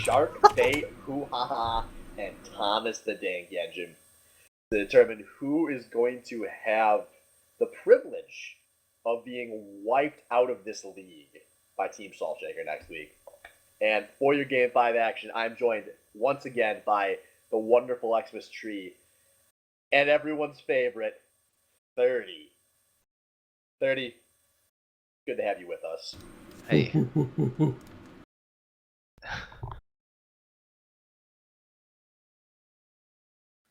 Shark Bait, HooHa, and Thomas the Dank Engine to determine who is going to have the privilege of being wiped out of this league by Team Saltshaker next week. And for your Game 5 action, I'm joined once again by the wonderful Xmas Tree and everyone's favorite, 30. 30, good to have you with us. Hey.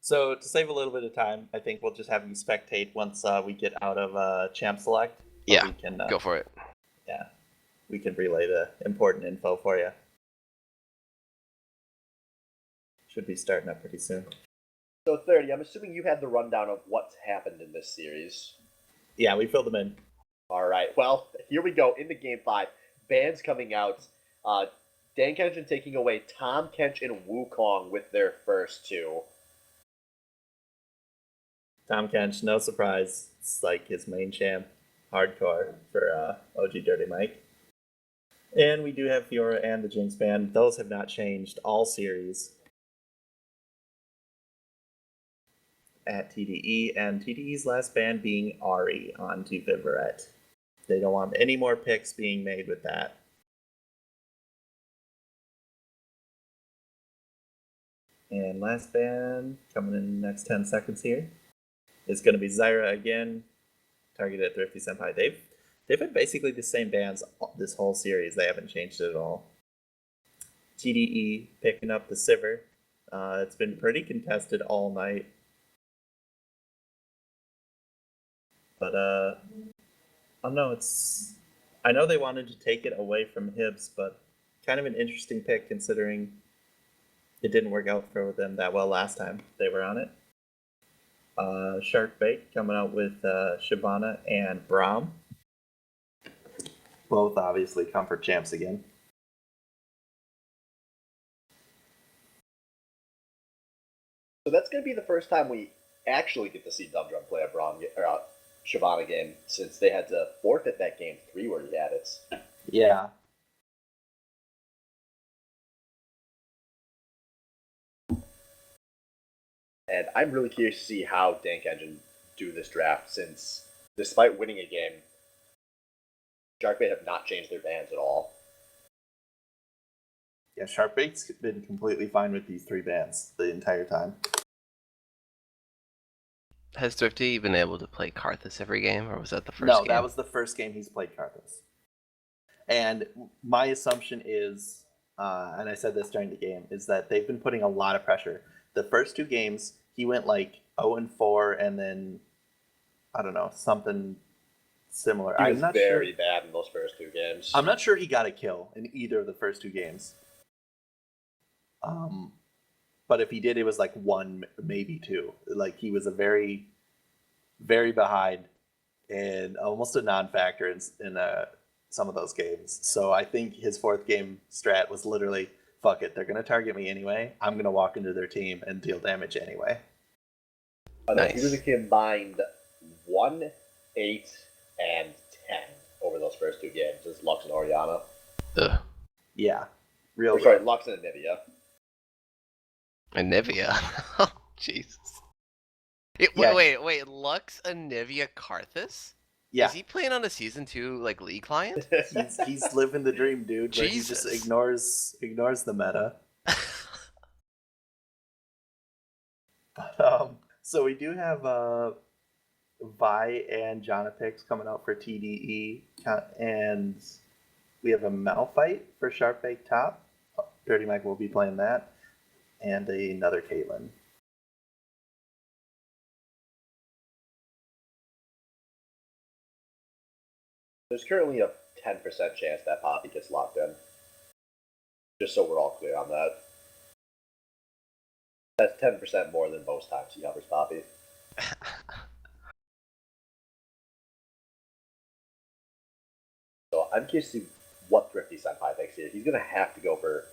So to save a little bit of time, I think we'll just have you spectate once we get out of Champ Select. Yeah, we can, go for it. Yeah, we can relay the important info for you. Should be starting up pretty soon. So 30, I'm assuming you had the rundown of what's happened in this series. Yeah, we filled them in. All right, well, here we go into Game 5. Bans coming out. Dan Kenshin taking away Tom Kench and Wukong with their first two. Tom Kench, no surprise. It's like his main champ, hardcore for OG Dirty Mike. And we do have Fiora and the Jinx ban. Those have not changed all series at TDE, and TDE's last ban being Ari onto Viverette. They don't want any more picks being made with that. And last ban, coming in the next 10 seconds here, is going to be Zyra again, targeted at Thrifty Senpai. They've had basically the same bans this whole series. They haven't changed it at all. TDE picking up the Sivir. It's been pretty contested all night. But, I don't know, I know they wanted to take it away from Hibs, but kind of an interesting pick considering it didn't work out for them that well last time they were on it. Shark Bait coming out with Shyvana and Braum. Both obviously comfort champs again. So that's going to be the first time we actually get to see Dumdrum play a Shyvana game since they had to forfeit that game 3 where he had it. Yeah. And I'm really curious to see how Dank Engine do this draft since, despite winning a game, Sharkbait have not changed their bans at all. Yeah, Sharkbait's been completely fine with these 3 bans the entire time. Has Thrifty been able to play Karthus every game, or was that the first game? No, that was the first game he's played Karthus. And my assumption is, and I said this during the game, is that they've been putting a lot of pressure. The first 2 games, he went like 0-4, and then, I don't know, something similar. He was very bad in those first 2 games. I'm not sure he got a kill in either of the first 2 games. But if he did, it was like 1, maybe 2. Like, he was a very, very behind and almost a non-factor in some of those games. So I think his 4th game strat was literally, fuck it, they're going to target me anyway. I'm going to walk into their team and deal damage anyway. Nice. He was a combined 1, 8, and 10 over those first 2 games as Lux and Orianna. Ugh. Yeah. Lux and Anivia. Anivia? Oh, Jesus. Wait, Lux, Anivia, Karthus? Yeah. Is he playing on a Season 2 like League client? he's living the dream, dude. Jesus. He just ignores the meta. But, so we do have Vi and Jonapix coming out for TDE, and we have a Malphite for Sharpbait top. Dirty Mike will be playing that, and another Caitlyn. There's currently a 10% chance that Poppy gets locked in. Just so we're all clear on that. That's 10% more than most times he covers Poppy. So I'm curious to see what Thrifty Senpai thinks here. He's going to have to go for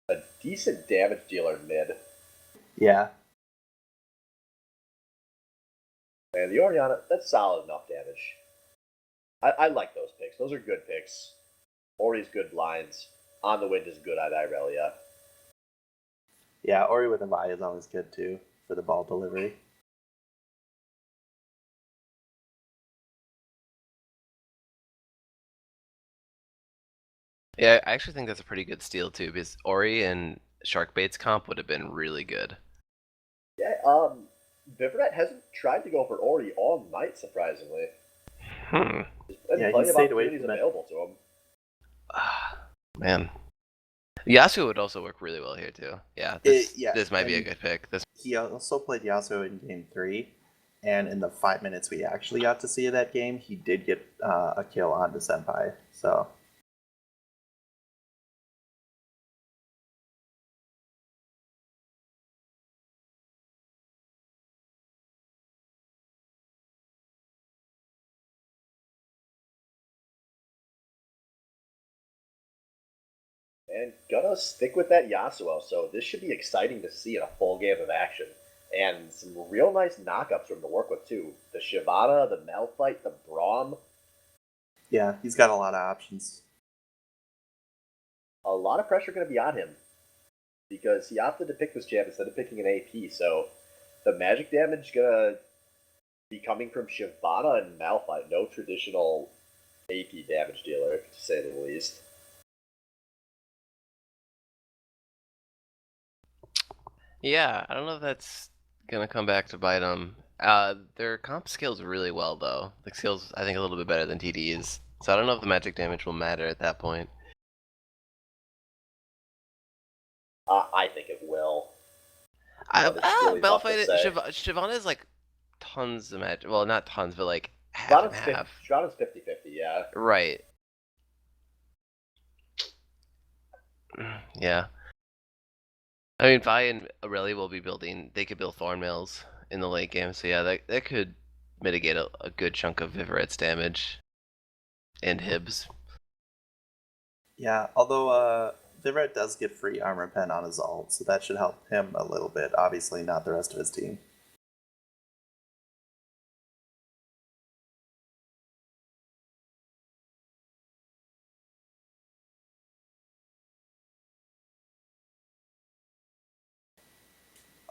a decent damage dealer mid. Yeah. And the Orianna, that's solid enough damage. I like those picks. Those are good picks. Ori's good blinds. On the wind is good at Irelia. Yeah, Ori with a Vi is always good too for the ball delivery. Yeah, I actually think that's a pretty good steal too, because Ori and Sharkbait's comp would have been really good. Yeah, Viverette hasn't tried to go for Ori all night, surprisingly. Hmm. There's Yeah, he plenty of stayed away opportunities from it. available to him. Man. Yasuo would also work really well here too. Yeah, this might be a good pick. He also played Yasuo in Game 3, and in the 5 minutes we actually got to see of that game, he did get a kill onto Senpai. So And gonna stick with that Yasuo, so this should be exciting to see in a full game of action. And some real nice knockups from to work with too. The Shyvana, the Malphite, the Braum. yeah, he's got a lot of options. A lot of pressure going to be on him because he opted to pick this jab instead of picking an AP. So the magic damage gonna be coming from Shyvana and Malphite. No traditional AP damage dealer, to say the least. Yeah, I don't know if that's gonna come back to bite them. Their comp scales really well though. The skills I think a little bit better than TDE's. So I don't know if the magic damage will matter at that point. I think it will. But it's really tough to Malphite, say. Shyvana is like tons of magic. Well, not tons, but like half and half. Shyvana's 50-50, yeah. Right. Yeah. I mean, Vi and Aurelia will be building. They could build Thornmails in the late game, so yeah, that could mitigate a good chunk of Viveret's damage and Hibs. Yeah, although Vivet does get free armor pen on his ult, so that should help him a little bit. Obviously, not the rest of his team.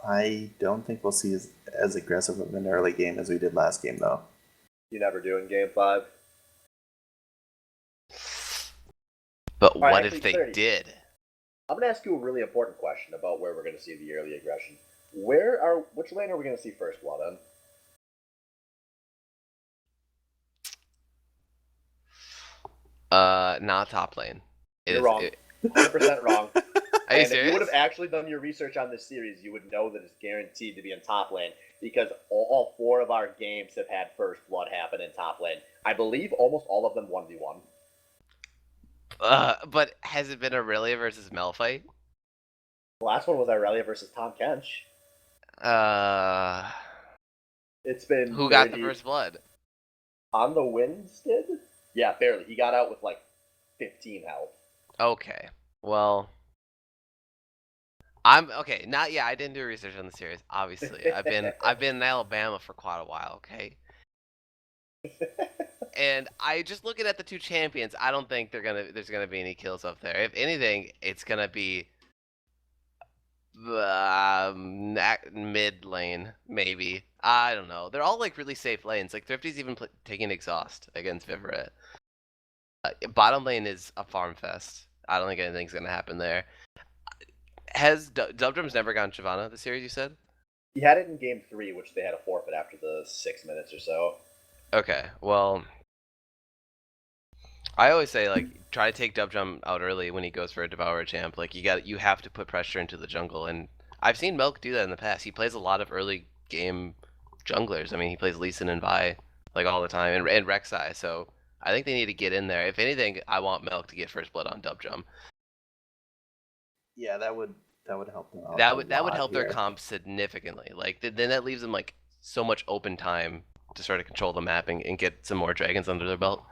I don't think we'll see as aggressive of an early game as we did last game, though. You never do in Game 5. But what if they did? I'm going to ask you a really important question about where we're going to see the early aggression. Which lane are we going to see first blood on? Not top lane. You're wrong. 100% wrong. Are you serious? If you would have actually done your research on this series, you would know that it's guaranteed to be in top lane because all 4 of our games have had first blood happen in top lane. I believe almost all of them 1v1. But has it been Aurelia versus Malphite? The last one was Irelia versus Tom Kench. It's been who got the first blood? On the Winds did? Yeah, barely. He got out with like 15 health. Okay. Well, I didn't do research on the series. Obviously, I've been in Alabama for quite a while. Okay. And I just looking at the 2 champions, I don't think there's gonna be any kills up there. If anything, it's gonna be mid lane, maybe. I don't know. They're all like really safe lanes. Like Thrifty's even taking exhaust against Viverette. Bottom lane is a farm fest. I don't think anything's gonna happen there. Has Dubdrum's never gone Shyvana the series? You said he had it in Game 3, which they had a forfeit after the 6 minutes or so. Okay, well, I always say like try to take Dubdrum out early when he goes for a Devourer champ. Like you have to put pressure into the jungle, and I've seen Milk do that in the past. He plays a lot of early game junglers. I mean, he plays Lee Sin and Vi like all the time, and Rek'Sai. So I think they need to get in there. If anything, I want Milk to get first blood on Dubdrum. Yeah, that would help them out. That would help their comp significantly. Like then that leaves them like so much open time to sort of control the mapping and get some more dragons under their belt.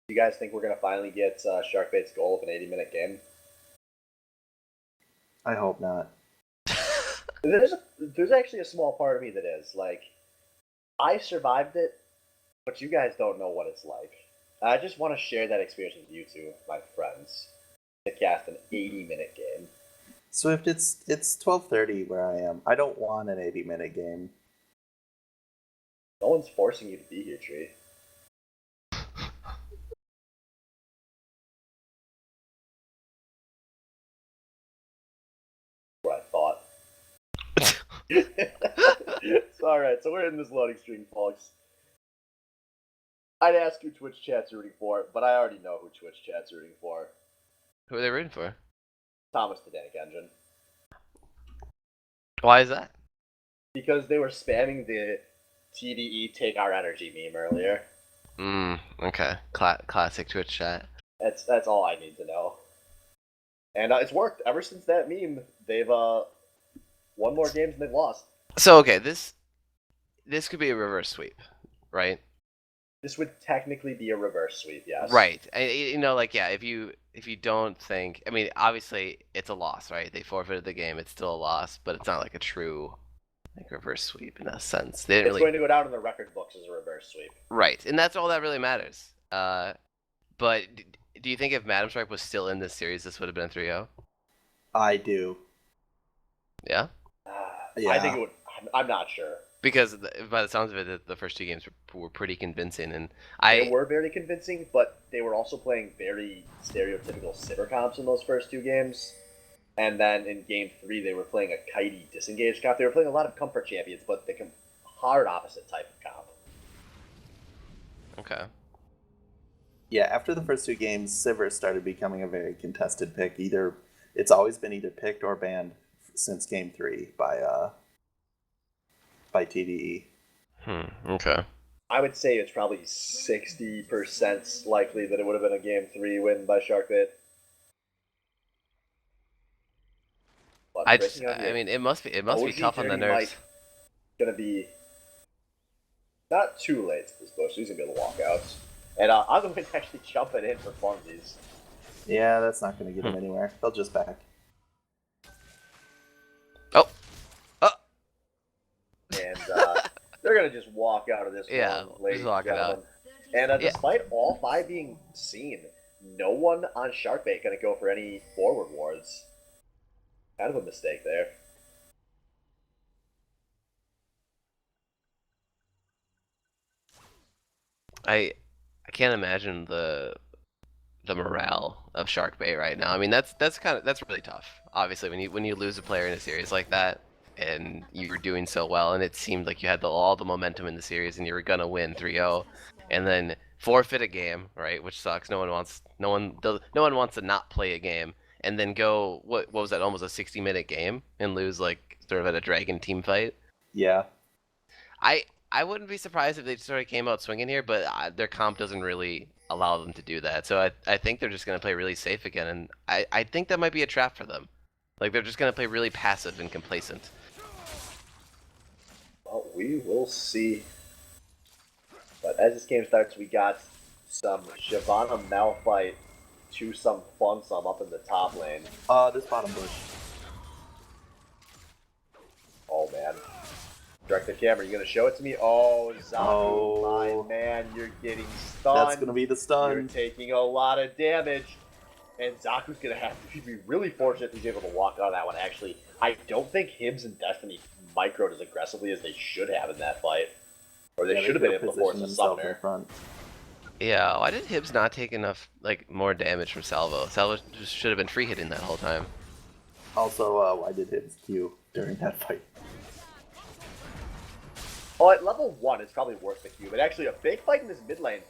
Do you guys think we're going to finally get Sharkbait's goal of an 80-minute game? I hope not. There's actually a small part of me that is. Like, I survived it But you guys don't know what it's like. I just want to share that experience with you two, my friends, to cast an 80-minute game. Swift, it's 12:30 where I am. I don't want an 80-minute game. No one's forcing you to be here, Tree. What I thought. It's alright, so we're in this loading screen, folks. I'd ask who Twitch chat's rooting for, but I already know who Twitch chat's rooting for. Who are they rooting for? Thomas the Dank Engine. Why is that? Because they were spamming the TDE take our energy meme earlier. Okay. Classic Twitch chat. That's all I need to know. And it's worked. Ever since that meme, they've won more games than they've lost. So okay, this could be a reverse sweep, right? This would technically be a reverse sweep, yes. Right. If you don't think, I mean, obviously it's a loss, right? They forfeited the game. It's still a loss, but it's not like a true reverse sweep in a sense. They didn't It's really. going to go down in the record books as a reverse sweep. Right, and that's all that really matters. But do you think if Madam Strike was still in this series, this would have been 3-0? I do. Yeah. Yeah. I think it would. I'm not sure. Because by the sounds of it, the first two games were pretty convincing, and They were very convincing, but they were also playing very stereotypical Sivir comps in those first two games. And then in game 3, they were playing a kitey disengaged comp. They were playing a lot of comfort champions, but the hard opposite type of comp. Okay. Yeah, after the first two games, Sivir started becoming a very contested pick. It's always been either picked or banned since game 3 by TDE. Okay. I would say it's probably 60% likely that it would have been a game 3 win by Sharkbait. I mean, it must be tough on the nerves. Gonna be not too late to this bush. He's gonna be able to walk out, and I'm going to actually jump it in for funsies. Yeah, that's not going to get them anywhere. They'll just back. Oh. And they're gonna just walk out of this. Yeah, one, just walk it out. And despite all 5 being seen, no one on Sharkbait gonna go for any forward wards. Kind of a mistake there. I can't imagine the morale of Sharkbait right now. I mean, that's really tough. Obviously, when you lose a player in a series like that, and you were doing so well, and it seemed like you had all the momentum in the series, and you were gonna win 3-0, and then forfeit a game, right? Which sucks. No one wants to not play a game, and then go what was that? Almost a 60-minute game and lose like sort of at a dragon team fight. Yeah. I wouldn't be surprised if they sort of came out swinging here, but their comp doesn't really allow them to do that. So I think they're just going to play really safe again, and I think that might be a trap for them. Like, they're just going to play really passive and complacent. Well, we will see. But as this game starts, we got some Shyvana Malphite to some Funsum up in the top lane. This bottom bush. Oh, man. Direct the camera. You gonna show it to me? Oh, Zaku, my man, you're getting stunned. That's gonna be the stun. You're taking a lot of damage. And Zaku's gonna have to be really fortunate he's able to walk out of that one. Actually, I don't think Hibs and Destiny microed as aggressively as they should have in that fight. Or they should have been able to force a summoner. Front. Yeah, why did Hibs not take enough, more damage from Salvo? Salvo just should have been free hitting that whole time. Also, why did Hibs Q during that fight? Oh, at level 1, it's probably worth the Q. But actually, a big fight in this mid lane.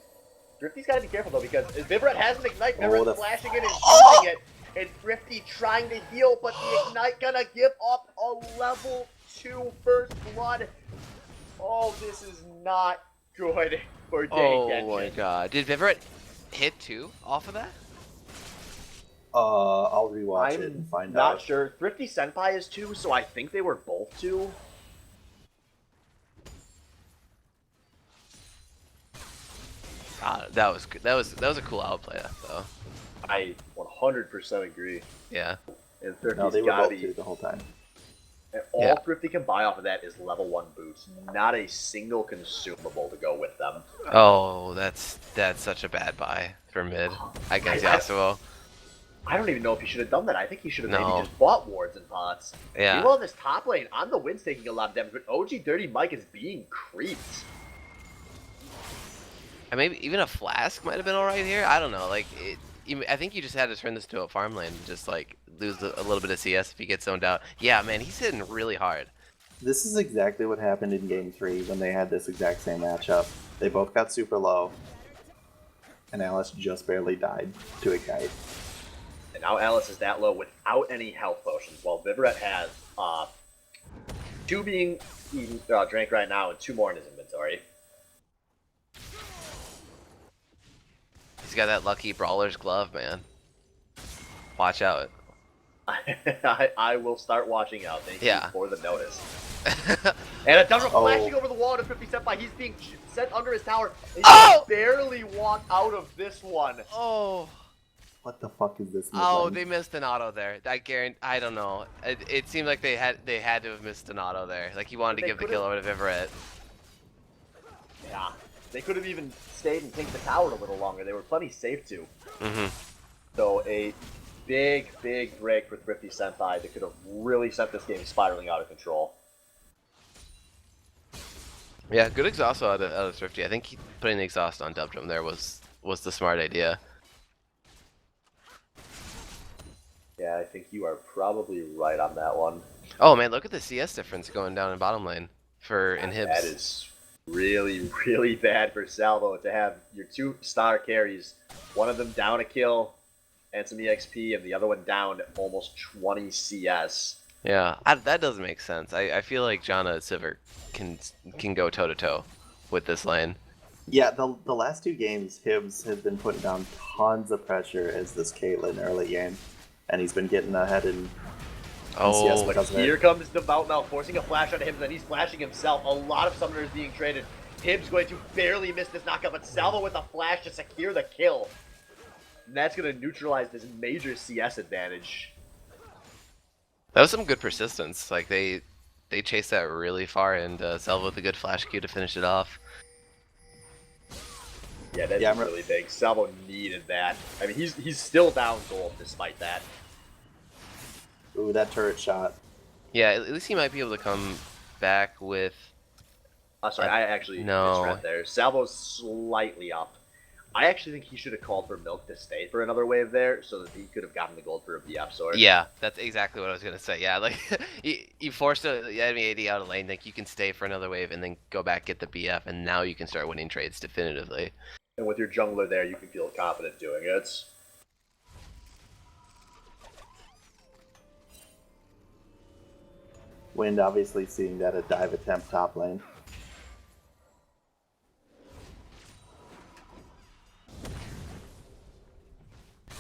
Thrifty's got to be careful, though, because Vibrat has an Ignite. Vibrat's flashing it and using it. And Thrifty trying to heal, but the Ignite gonna give up a level 2 first blood. Oh, this is not good for Dank Engine. Oh my god. Did Vibrat hit 2 off of that? I'll rewatch it and find out. I'm not sure. Thrifty Senpai is 2, so I think they were both 2. That was good. That was a cool outplay though. I 100% agree. Yeah. And Thrifty's No, they were gotta both be. 2 the whole time. And all Thrifty can buy off of that is level 1 boots. Not a single consumable to go with them. Oh, that's such a bad buy for mid against Yasuo. I don't even know if he should have done that. I think he should have No. maybe just bought wards and pots. Yeah. Meanwhile, this top lane, on the wind's taking a lot of damage, but OG Dirty Mike is being creeped. And maybe even a flask might have been alright here. I don't know. Like, I think you just had to turn this to a farm lane and just like lose a little bit of CS if he gets zoned out. Yeah, man, he's hitting really hard. This is exactly what happened in Game 3 when they had this exact same matchup. They both got super low, and Alice just barely died to a kite. And now Alice is that low without any health potions, while Vivaret has 2 being drank right now and 2 more in his inventory. He's got that lucky brawler's glove, man. Watch out. I will start watching out. Thank you for the notice. And a Dundrum flashing over the wall at a 50 Senpai. He's being sent under his tower. And he barely walked out of this one. Oh. What the fuck is this? Oh, they missed an auto there. I don't know. It seemed like they had to have missed an auto there. Like he wanted to give the kill over to Vivaret. Yeah. They could have even stayed and taken the tower a little longer. They were plenty safe to. So a big, big break for Thrifty Senpai that could have really sent this game spiraling out of control. Yeah, good exhaust out of Thrifty. I think putting the exhaust on Dubdrum there was the smart idea. Yeah, I think you are probably right on that one. Oh man, look at the CS difference going down in bottom lane for inhibs. That is really, really bad for Salvo to have your 2 star carries, one of them down a kill and some EXP, and the other one down almost 20 CS. Yeah, that doesn't make sense. I feel like Janna Sivir can go toe to toe with this lane. Yeah, the last 2 games, Hibbs has been putting down tons of pressure as this Caitlyn early game, and he's been getting ahead in CS because of it. Here comes Devout now, forcing a flash on him, and then he's flashing himself. A lot of summoners being traded. Hibbs going to barely miss this knockup, but Salvo with a flash to secure the kill. And that's going to neutralize this major CS advantage. That was some good persistence. Like they chased that really far, and Salvo with a good flash Q to finish it off. Yeah, that's really big. Salvo needed that. I mean, he's still down gold despite that. Ooh, that turret shot. Yeah, at least he might be able to come back with... Sorry, I actually misread there. Salvo's slightly up. I actually think he should have called for Milk to stay for another wave there, so that he could have gotten the gold for a BF sword. Yeah, that's exactly what I was gonna say. Yeah, like you forced the enemy AD out of lane, like you can stay for another wave and then go back get the BF, and now you can start winning trades definitively. And with your jungler there, you can feel confident doing it. Wind obviously seeing that a dive attempt top lane.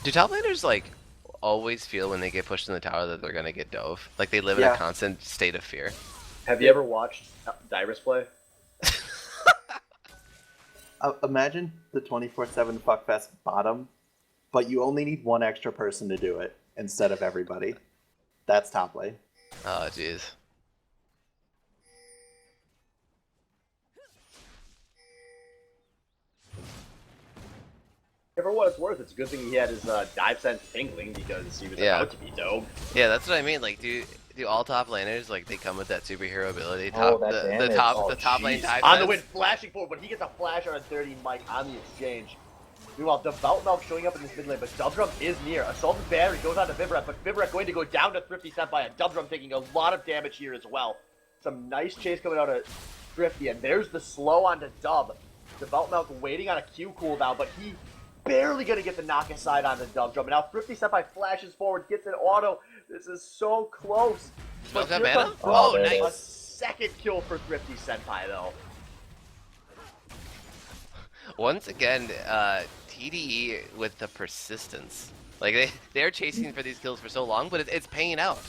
Do top laners like always feel when they get pushed in the tower that they're gonna get dove? Like they live in a constant state of fear. Have you ever watched Dyrus play? Imagine the 24/7 fuckfest bottom, but you only need 1 extra person to do it instead of everybody. That's top lane. Oh jeez. For what it's worth, it's a good thing he had his dive sense tingling because he was about to be dope. Yeah, that's what I mean. Like, do all top laners like they come with that superhero ability? The top lane dive on the wind, flashing forward, but he gets a flash on a 30 Mike on the exchange. Meanwhile, Devout Milk showing up in this mid lane, but Dubdrum is near. Assaulted Battery goes on to Vivaret, but Vivaret going to go down to Thrifty Senpai, and Dubdrum taking a lot of damage here as well. Some nice chase coming out of Thrifty, and there's the slow onto Dub. Devout Milk waiting on a Q cooldown, but he barely gonna get the knock aside on the Dubdrum. And now Thrifty Senpai flashes forward, gets an auto. This is so close. But that mana? Oh, nice. A second kill for Thrifty Senpai, though. Once again, TDE with the persistence. Like they're chasing for these kills for so long, but it's paying out.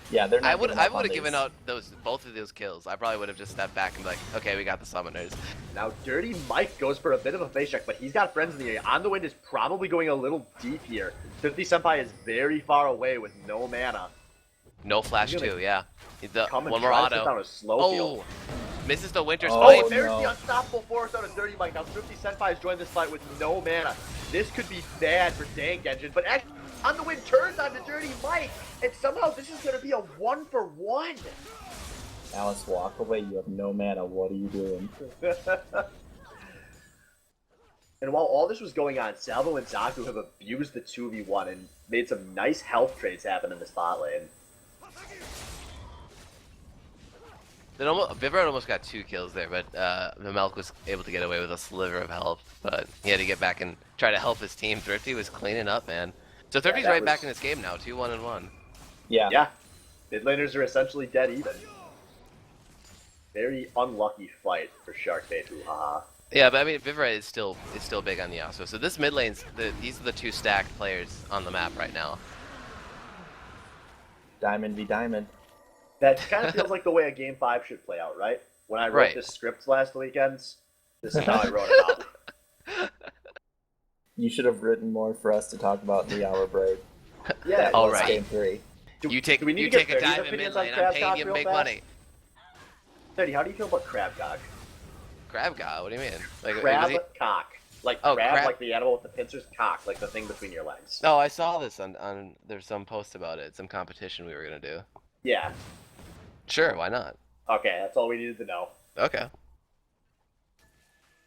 Yeah, they're not. I would have given out both of those kills. I probably would have just stepped back and be like, okay, we got the summoners. Now Dirty Mike goes for a bit of a face check, but he's got friends in the area. On the Wind is probably going a little deep here. Thrifty Senpai is very far away with no mana. No flash He's gonna too, yeah. The, Come and one more try to sit auto. down a slow field. Oh! Misses the winter Oh, spike. Oh, there's no. the unstoppable force out of Dirty Mike. Now Thrifty Senpai has joined this fight with no mana. This could be bad for Dank Engine, but actually, on the win turns on the Dirty Mike, and somehow this is going to be a 1-for-1. Alice, walk away. You have no mana. What are you doing? And while all this was going on, Salvo and Zaku have abused the 2v1 and made some nice health trades happen in the spot lane. Vivert almost got 2 kills there, but the Milk was able to get away with a sliver of health. But he had to get back and try to help his team. Thrifty was cleaning up, man. So Thrifty's right back in this game now, 2-1-1. Yeah. Yeah, mid laners are essentially dead even. Very unlucky fight for Sharkbait HooHa. Yeah, but I mean, Viveret is still big on the Yasuo. So this mid lane's these are the 2 stacked players on the map right now. Diamond v Diamond. That kind of feels like the way a Game 5 should play out, right? When I wrote this script last weekend, this is how I wrote it out. You should have written more for us to talk about in the hour break. Yeah, That all was right. Game 3. You take we need to a get dive 30 in mid opinions on lane. I'm Crab paying Cock you real big fast? money. 30, how do you feel about Crabcock? Crab God, what do you mean? Like, was Crab he- cock. Like Oh, crab, crab- like the animal with the pincers, cock, like the thing between your legs. Oh, I saw this on there's some post about it, some competition we were gonna do. Yeah. Sure, why not? Okay, that's all we needed to know. Okay.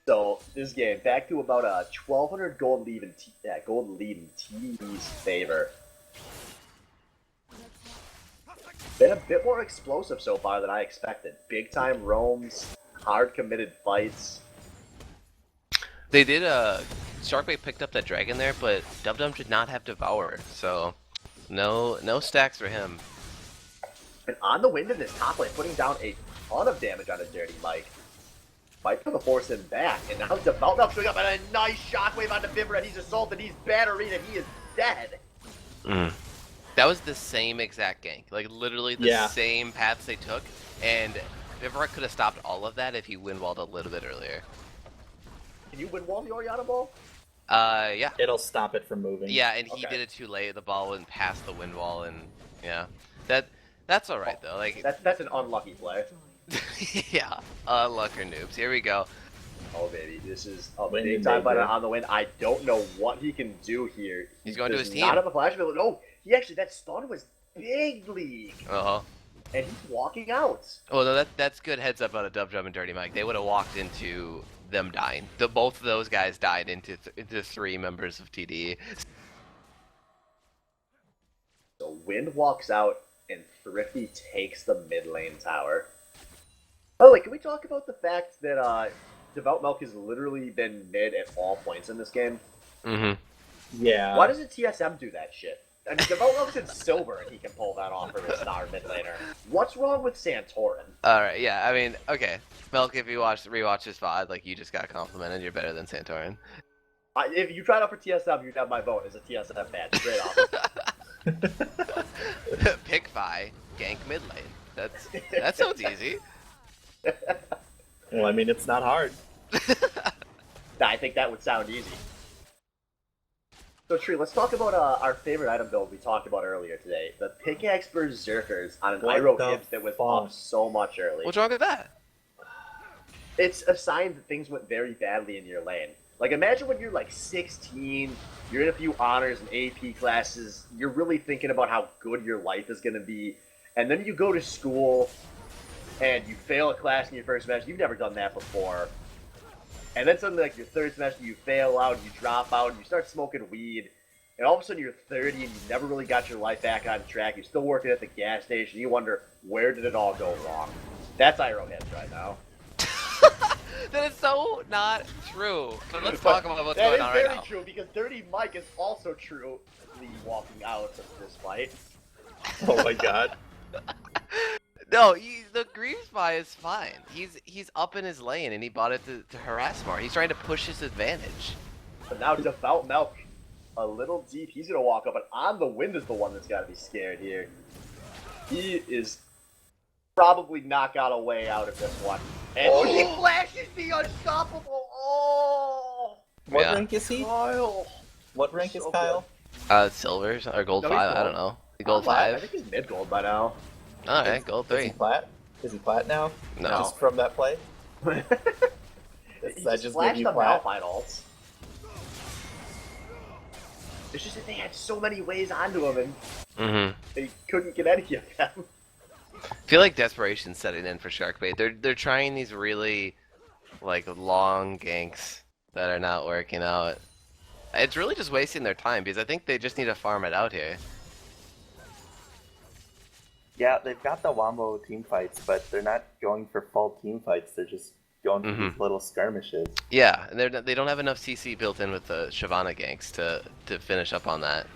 So this game back to about a 1,200 gold lead in TDE's favor. Been a bit more explosive so far than I expected. Big time roams, hard committed fights. They did Sharkbait picked up that dragon there, but Dum Dum did not have Devourer, so no stacks for him. And on the wind in this top lane, putting down a ton of damage on his Dirty Mike. Might be able to force him back. And now Devout Milk showing up and a nice shockwave onto Vivra, and he's assaulted, he's battered, and he is dead. That was the same exact gank, like literally the same paths they took, and Vivra could have stopped all of that if he windwalled a little bit earlier. Can you win wall the Oriana ball? Yeah. It'll stop it from moving. Yeah, and he did it too late. The ball went past the wind wall, and yeah, that's all right though. Like That's an unlucky play. yeah, luck or noobs. Here we go. Oh baby, this is a Wind big and time fight danger. on the win. I don't know what he can do here. He's going to does his team. Not have a flash ability. No, he actually that stun was big league, Uh huh. and he's walking out. Well, no, that's good heads up on a Dub Drum and Dirty Mike. They would have walked into them dying. Both of those guys died into 3 members of TDE. So Wind walks out, and Thrifty takes the mid lane tower. Oh, wait, can we talk about the fact that Devout Milk has literally been mid at all points in this game? Mm-hmm. Yeah. Why doesn't TSM do that shit? I mean, Devout Milk's in silver, and he can pull that off for his star mid laner. What's wrong with Santorin? All right, yeah. I mean, okay, Milk. If you rewatch his VOD, like you just got complimented. You're better than Santorin. If you tried out for TSM, you'd have my vote as a TSM fan, straight off. Pick Vi, gank mid lane. That sounds easy. Well, I mean, it's not hard. I think that would sound easy. So, Tree, let's talk about our favorite item build we talked about earlier today. The Pickaxe Berserkers on an What Iroh the Gibbs that was fuck? up so much early. What's wrong with that? It's a sign that things went very badly in your lane. Like, imagine when you're like 16, you're in a few honors and AP classes, you're really thinking about how good your life is going to be, and then you go to school and you fail a class in your first semester. You've never done that before. And then suddenly, like, your third semester, you fail out, you drop out, and you start smoking weed, and all of a sudden you're 30 and you never really got your life back on track. You're still working at the gas station. You wonder, where did it all go wrong? That's Iroh Heads right now. That is so not true. But let's talk about what's going on right That is now. very true, because Dirty Mike is also true. The walking out of this fight. Oh my god. No, the Greaves buy is fine. He's up in his lane and he bought it to harass more. He's trying to push his advantage. But now Devout Milk, a little deep. He's going to walk up, and On the Wind is the one that's got to be scared here. He is probably not got a way out of this one. And he flashes the unstoppable. Oh! What Yeah. rank is he? Kyle. What rank is So Kyle? Silver or gold No, he's 5, I gold. don't know. Gold I 5? think he's mid gold by now. Alright, gold Is he 3. plat? Is he plat now? No. Just from that play? He Does that just just flashed give you the plat? Malphite ults. It's just that they had so many ways onto him, and they couldn't get any of them. I feel like desperation's setting in for Sharkbait. They're trying these really like long ganks that are not working out. It's really just wasting their time because I think they just need to farm it out here. Yeah, they've got the Wombo team fights, but they're not going for full team fights. They're just going for these little skirmishes. Yeah, and they don't have enough CC built in with the Shyvana ganks to finish up on that.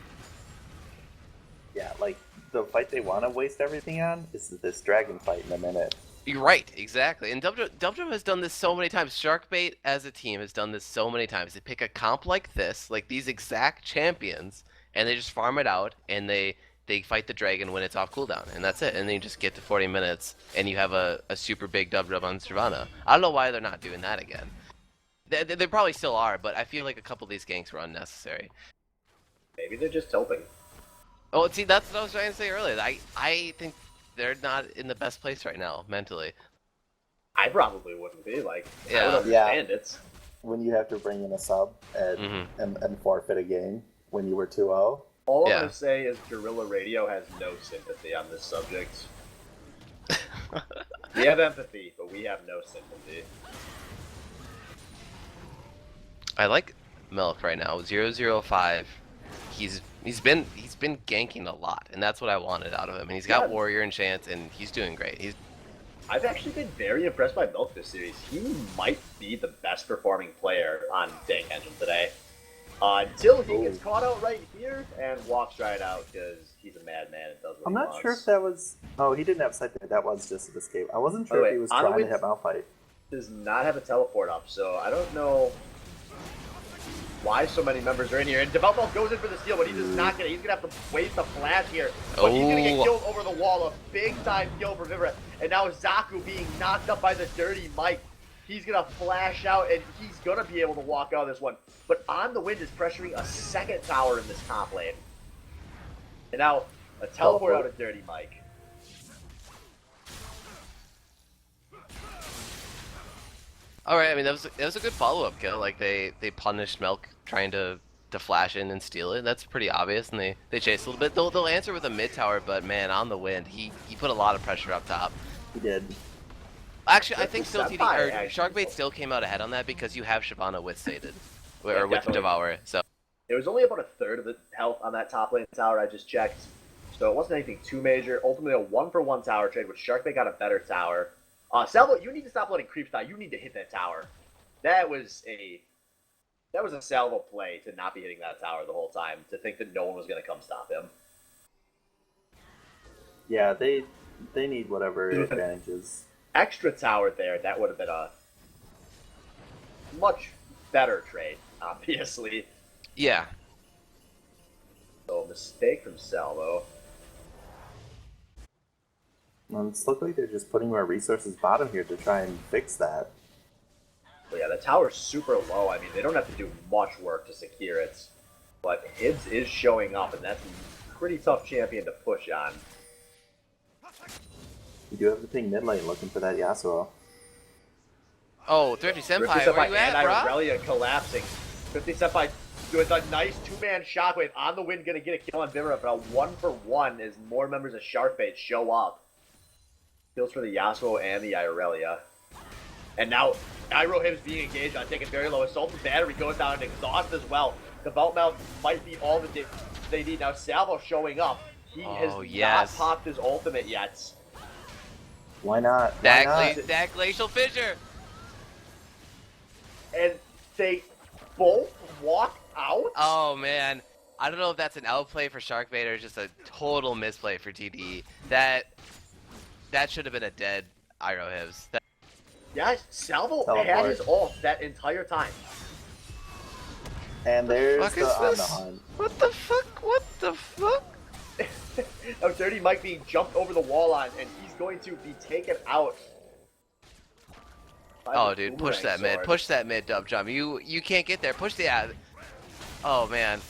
Yeah, like the fight they want to waste everything on is this dragon fight in a minute. You're right, exactly. And Dubdrum has done this so many times. Sharkbait as a team has done this so many times. They pick a comp like this, like these exact champions, and they just farm it out, and they fight the dragon when it's off cooldown, and that's it. And then you just get to 40 minutes, and you have a super big Dubdrum on Shyvana. I don't know why they're not doing that again. They probably still are, but I feel like a couple of these ganks were unnecessary. Maybe they're just tilting. Oh, see, that's what I was trying to say earlier. I think they're not in the best place right now, mentally. I probably wouldn't be. Like, I Yeah. would understand it. When you have to bring in a sub and forfeit a game when you were 2-0. All I'm Yeah. going to say is Guerrilla Radio has no sympathy on this subject. We have empathy, but we have no sympathy. I like Milk right now. 005. He's been ganking a lot, and that's what I wanted out of him. And he's got Yeah. Warrior and Chance, and he's doing great. I've actually been very impressed by Milk this series. He might be the best performing player on Dank Engine today. Until he gets caught out right here and walks right out because he's a madman and does what I'm he not wants. sure if that was. Oh, he didn't have sight there. That was just an escape. I wasn't sure if he was on the trying to way- hit Malphite. Does not have a teleport up, so I don't know why so many members are in here. And Development goes in for the steal, but he does not get it. He's going to have to waste the flash here. But he's going to get killed over the wall. A big-time kill for Vivra. And now Zaku being knocked up by the Dirty Mike. He's going to flash out, and he's going to be able to walk out of this one. But On the Wind is pressuring a second tower in this top lane. And now a teleport out of Dirty Mike. Alright, I mean, that was a good follow-up kill. Like, they punished Milk trying to flash in and steal it. That's pretty obvious, and they chase a little bit. They'll answer with a mid tower, but man, On the Wind, he put a lot of pressure up top. He did. Actually, I think still TD, or actually. Sharkbait still came out ahead on that because you have Shyvana with Sated. Or Yeah, with definitely. Devour, so. It was only about a third of the health on that top lane tower I just checked. So it wasn't anything too major. Ultimately a 1-for-1 tower trade, which Sharkbait got a better tower. Salvo, you need to stop letting creeps die. You need to hit that tower. That was a Salvo play to not be hitting that tower the whole time, to think that no one was going to come stop him. Yeah, they need whatever advantages. Extra tower there, that would have been a much better trade, obviously. Yeah. So mistake from Salvo. Well, it's look like they're just putting more resources bottom here to try and fix that. But yeah, the tower's super low. I mean, they don't have to do much work to secure it. But Hibbs is showing up, and that's a pretty tough champion to push on. You do have the ping mid lane looking for that Yasuo. Oh, Thrifty Senpai, Thrifty where you at, and brah? Irelia collapsing. Thrifty Senpai with a nice two-man shockwave. On the Wind gonna get a kill on Vivra, but a 1-for-1 as more members of Sharkbait show up. Kills for the Yasuo and the Irelia. And now Iroh Hibbs being engaged on taking very low. Assault and Battery goes down and exhaust as well. The Belt Mount might be all that they need. Now Salvo showing up. He has not popped his ultimate yet. Why not? Why That Glacial Fissure! And they both walk out? Oh man, I don't know if that's an outplay for Sharkbait or just a total misplay for TDE. That should have been a dead Iroh Hibbs. Yeah, Salvo Teleport. had his ult that entire time. And there's fuck the is on this? the hunt. What the fuck? What the fuck? Now Dirty Mike being jumped over the wall on, and he's going to be taken out. by Oh the dude, push boomerang that mid. sword. Push that mid dub jump. You can't get there. Push the ad. Oh man.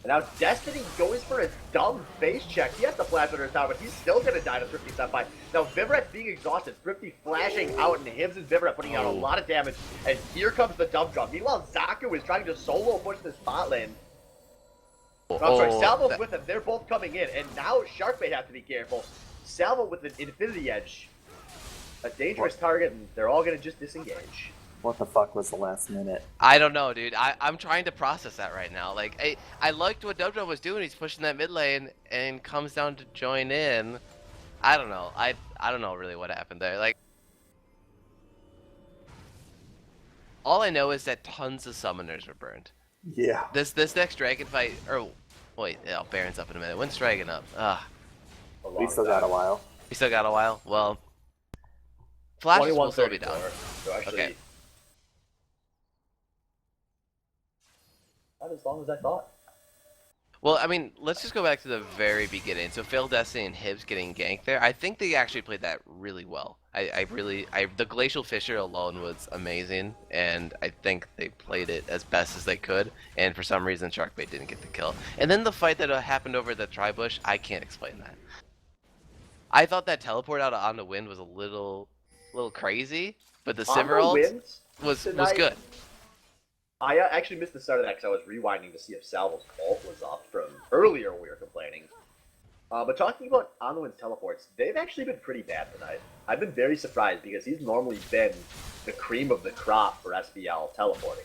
And now Destiny goes for a dumb face check. He has the flash under his tower, but he's still going to die to Thrifty Senpai. Now Vivaret being exhausted, Thrifty flashing out, and Hibbs and Vivaret putting out a lot of damage. And here comes the dump drop. Meanwhile, Zaku is trying to solo push this bot lane. I'm sorry, Salvo's with him. They're both coming in, and now Sharkbait have to be careful. Salvo with an Infinity Edge. A dangerous target, and they're all going to just disengage. What the fuck was the last minute? I don't know, dude. I'm trying to process that right now. Like, I liked what Dubdrum was doing. He's pushing that mid lane and comes down to join in. I don't know. I don't know really what happened there. Like, all I know is that tons of summoners were burned. Yeah. This next dragon fight, or wait, oh, Baron's up in a minute. When's dragon up? We still got a while. We still got a while. Well, Flash will still be down. So actually, Okay. not as long as I thought. Well, I mean, let's just go back to the very beginning. So Fail Destiny and Hibbs getting ganked there. I think they actually played that really well. The Glacial Fissure alone was amazing, and I think they played it as best as they could. And for some reason, Sharkbait didn't get the kill. And then the fight that happened over the Tribush, I can't explain that. I thought that teleport out on the wind was a little crazy, but the Sivir ult was good. I actually missed the start of that because I was rewinding to see if Salvo's ult was up from earlier when we were complaining. But talking about On the Wind's teleports, they've actually been pretty bad tonight. I've been very surprised because he's normally been the cream of the crop for SBL teleporting.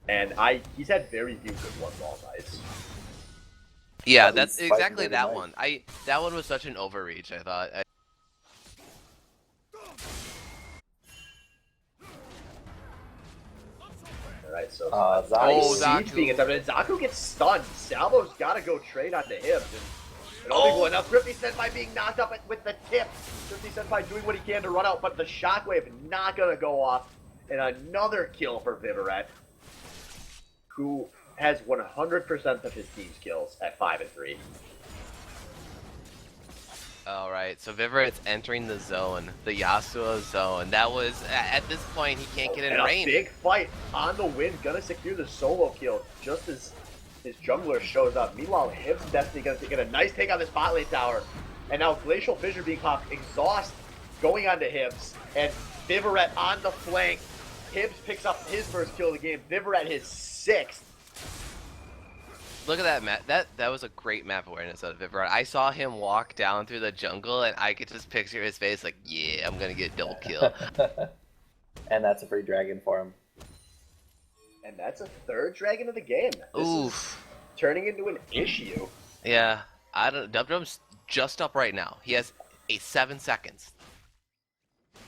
And he's had very few good ones all night. Yeah, that's exactly that one. That one was such an overreach, I thought. Alright, so Zaku being attempted. Zaku gets stunned. Salvo's got to go trade onto him. And now Thrifty Senpai being knocked up with the tip. Thrifty Senpai doing what he can to run out, but the shockwave not going to go off. And another kill for Vivaret, who has 100% of his team's kills at 5 and 3. Alright, so Vivaret's entering the zone, the Yasuo zone. That was, at this point, he can't get in range. A big fight on the wind, gonna secure the solo kill just as his jungler shows up. Meanwhile, Hibbs Destiny gonna get a nice take on this bot lane tower. And now Glacial Fissure being popped, Exhaust going onto Hibbs, and Vivaret on the flank. Hibbs picks up his first kill of the game, Vivaret his 6th. Look at that map. That was a great map awareness out of Vivaret. I saw him walk down through the jungle, and I could just picture his face like, yeah, I'm gonna get double kill. And that's a free dragon for him. And that's a 3rd dragon of the game. This is turning into an issue. Yeah, I don't. Dubdrum's just up right now. He has 7 seconds.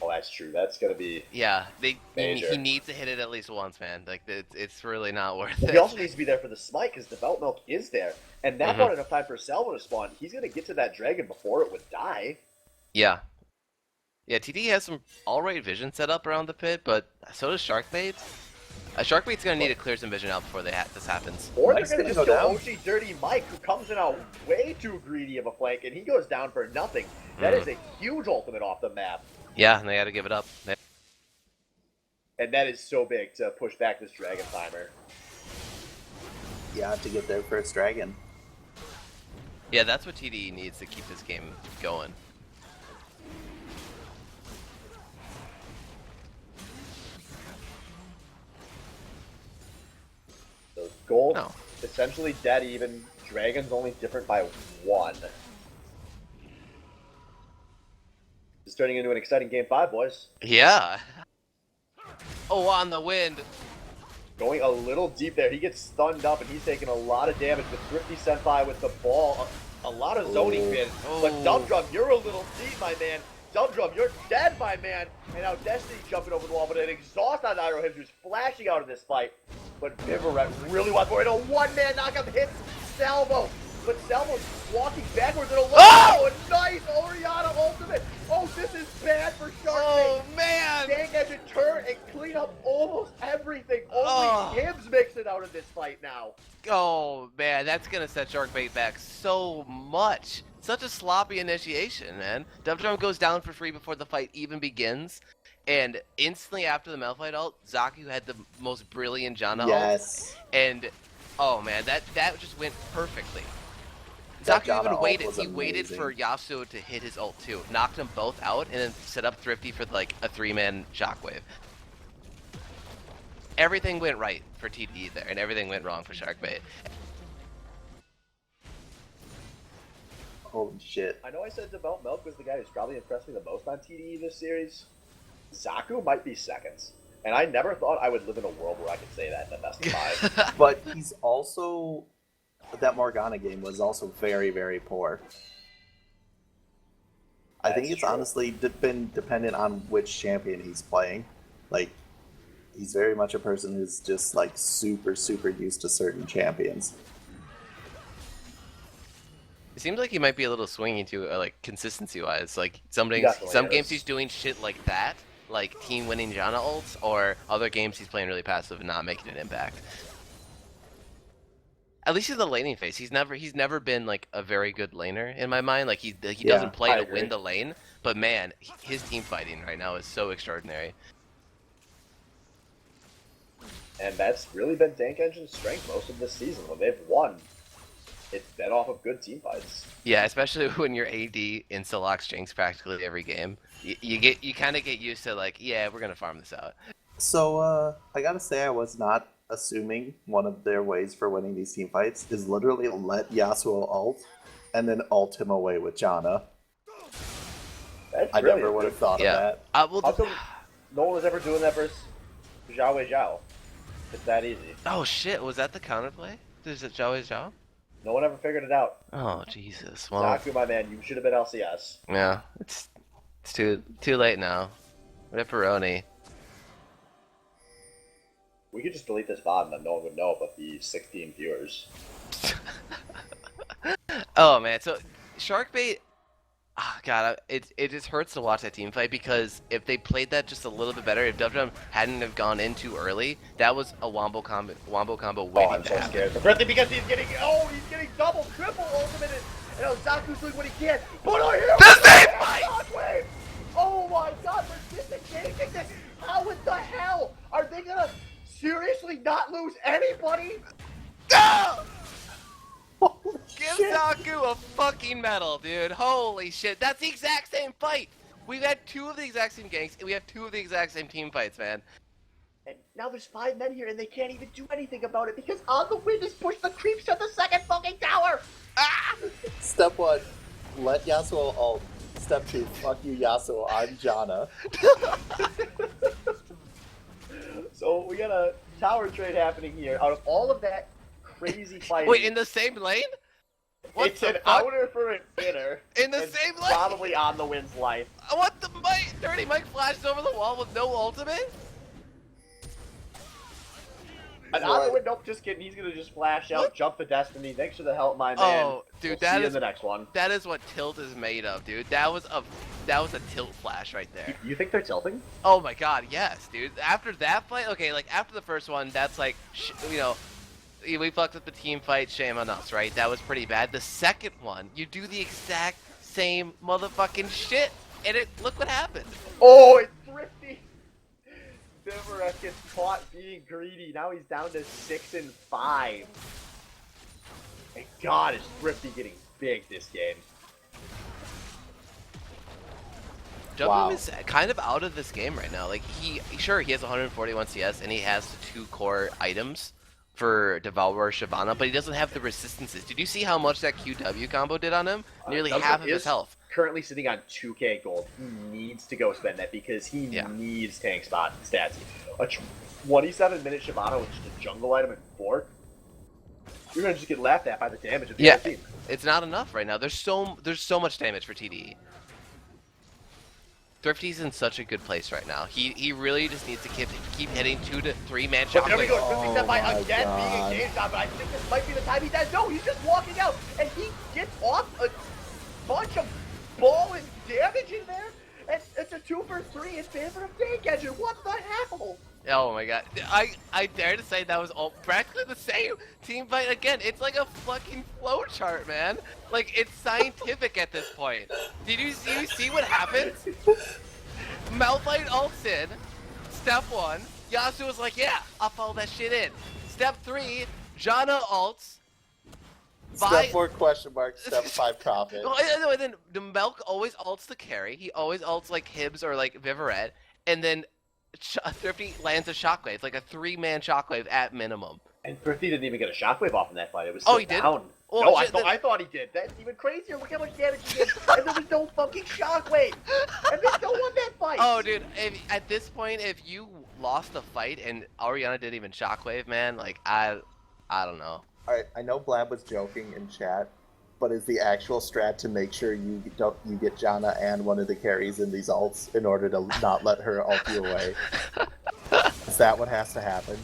Oh, that's true. That's gonna be he needs to hit it at least once, man. Like it's really not worth it. He also needs to be there for the smite because Devout Milk is there, and that's not enough time for Salvo to spawn. He's gonna get to that dragon before it would die. Yeah. Yeah, TDE has some alright vision set up around the pit, but so does Sharkbait. Sharkbait's gonna need to clear some vision out before this happens. Or they're gonna just kill OG Dirty Mike, who comes in out way too greedy of a flank, and he goes down for nothing. That is a huge ultimate off the map. Yeah, and they had to give it up. And that is so big to push back this dragon timer. Yeah, to get their first dragon. Yeah, that's what TDE needs to keep this game going. So gold, essentially dead even. Dragon's only different by 1. It's turning into an exciting game 5, boys. Yeah. Oh, on the wind. Going a little deep there. He gets stunned up, and he's taking a lot of damage. With Thrifty Senpai with the ball. A lot of zoning bid. But Dubdrum, you're a little deep, my man. Dubdrum, you're dead, my man. And now Destiny jumping over the wall, but an exhaust on Iroh Hibbs, who's flashing out of this fight. But Vivaret really wants for it. A one-man knockup hits Salvo. But Salvo's walking backwards and a nice Orianna ultimate. Oh, this is bad for Sharkbait. Oh, man. Dang, had to turn and clean up almost everything. Only Hibbs makes it out of this fight now. Oh, man, that's going to set Sharkbait back so much. Such a sloppy initiation, man. Dubdrum goes down for free before the fight even begins. And instantly after the Malphite ult, Zaku had the most brilliant Janna ult. And Oh man, that just went perfectly. That Zaku Janna even ult waited. was He waited amazing. for Yasuo to hit his ult too. Knocked them both out and then set up Thrifty for like a 3-man shockwave. Everything went right for TDE there, and everything went wrong for Sharkbait. Holy shit. I know I said Devout Milk was the guy who's probably impressed me the most on TDE this series. Zaku might be seconds. And I never thought I would live in a world where I could say that in the best of 5. But he's also... That Morgana game was also very, very poor. I think That's it's true. honestly been dependent on which champion he's playing. Like, he's very much a person who's just, like, super, super used to certain champions. It seems like he might be a little swingy too, like consistency-wise. Like some definitely games is. he's doing shit like that, like team-winning Janna ults, or other games he's playing really passive and not making an impact. At least in the laning phase, he's never been like a very good laner in my mind. Like he doesn't play I to agree. win the lane, but man, his team fighting right now is so extraordinary. And that's really been Dank Engine's strength most of this season. When they've won, it's been off of good team fights. Yeah, especially when your AD insta-locks Jinx practically every game. You kind of get used to like, yeah, we're gonna farm this out. So, I gotta say I was not assuming one of their ways for winning these team fights is literally let Yasuo ult, and then ult him away with Janna. That's I really never would have good. thought Yeah. of that. Well, How come no one was ever doing that versus Zhao Wei Zhao? It's that easy. oh shit, was that the counterplay? Is it Zhao is Zhao? No one ever figured it out. Oh Jesus. Well, Zaku, my man, you should have been LCS. yeah, it's too late now. Ripperoni. We could just delete this VOD and then no one would know but the 16 viewers. Oh man, so Sharkbait. Oh god, it just hurts to watch that team fight because if they played that just a little bit better, if Dubdrum hadn't have gone in too early, that was a wombo combo Oh, waiting I'm to so happen. scared for Thrifty because he's getting double, triple ultimate. And Zaku's doing what he can. But I hear The same fight! Wave! Oh my god, we're disengaging this. How in the hell are they gonna seriously not lose anybody? No! Holy Give shit. Zaku a fucking medal, dude. Holy shit. That's the exact same fight. We've had 2 of the exact same ganks, and we have 2 of the exact same team fights, man. And now there's 5 men here and they can't even do anything about it because On the Wind has pushed the creeps to the second fucking tower! Ah! Step 1, let Yasuo ult. Step 2, fuck you Yasuo, I'm Janna. So we got a tower trade happening here. Out of all of that crazy fighting, Wait, in the same lane? What it's the an fuck? outer for an inner. In the and same lane? Probably On the Wind's life. What the Mike? Dirty Mike flashed over the wall with no ultimate? And On the Wind, nope, just kidding. He's gonna just flash out, What? jump the Destiny. Thanks for the help, my man. Oh, dude, We'll that see you is in the next one. that is what tilt is made of, dude. That was a tilt flash right there. You think they're tilting? Oh my god, yes, dude. After that fight, okay, like after the first one, that's like, you know, we fucked up the team fight, shame on us, right? That was pretty bad. The second one, you do the exact same motherfucking shit, and look what happened. Oh, it's Thrifty. Zimmerek gets caught being greedy. Now he's down to 6 and 5. And God, is Thrifty getting big this game. Jumpman Wow. is kind of out of this game right now. Like he has 141 CS and he has the 2 core items for Devourer Shyvana, but he doesn't have the resistances. Did you see how much that QW combo did on him? Nearly Duncan half of his is health. Currently sitting on 2k gold. He needs to go spend that because he Yeah. needs tank spot stats. A 27-minute Shyvana with just a jungle item and 4. You're gonna just get laughed at by the damage of the Yeah. other team. It's not enough right now. There's so much damage for TDE. Thrifty's in such a good place right now. He really just needs to keep hitting 2 to 3 man But there we go. shots. Thrifty Oh step by my again God. being engaged on, but I think this might be the time he does. No, he's just walking out, and he gets off a bunch of ball and damage in there. And it's a 2 for 3 in favor of Dank Engine. What the hell? Oh my god. I dare to say that was all practically the same team fight again. It's like a fucking flowchart, man. Like it's scientific at this point. Did you see what happens? Malphite ults in. Step 1. Yasuo was like, yeah, I'll follow that shit in. Step 3, Janna ults. Step 4 question mark, step 5 profit. No, and then the Melk always ults the carry. He always ults like Hibbs or like Vivaret, and then Thrifty lands a shockwave, like a 3-man shockwave at minimum. And Thrifty didn't even get a shockwave off in that fight. It was still he did? down. Well, no, shit, I thought he did. That's even crazier. Look how much damage he did, and there was no fucking shockwave. And they still won that fight. Oh, dude, at this point, if you lost the fight and Ariana didn't even shockwave, man, like I don't know. Alright, I know Blab was joking in chat, but is the actual strat to make sure you get Janna and one of the carries in these ults in order to not let her ult you away? Is that what has to happen?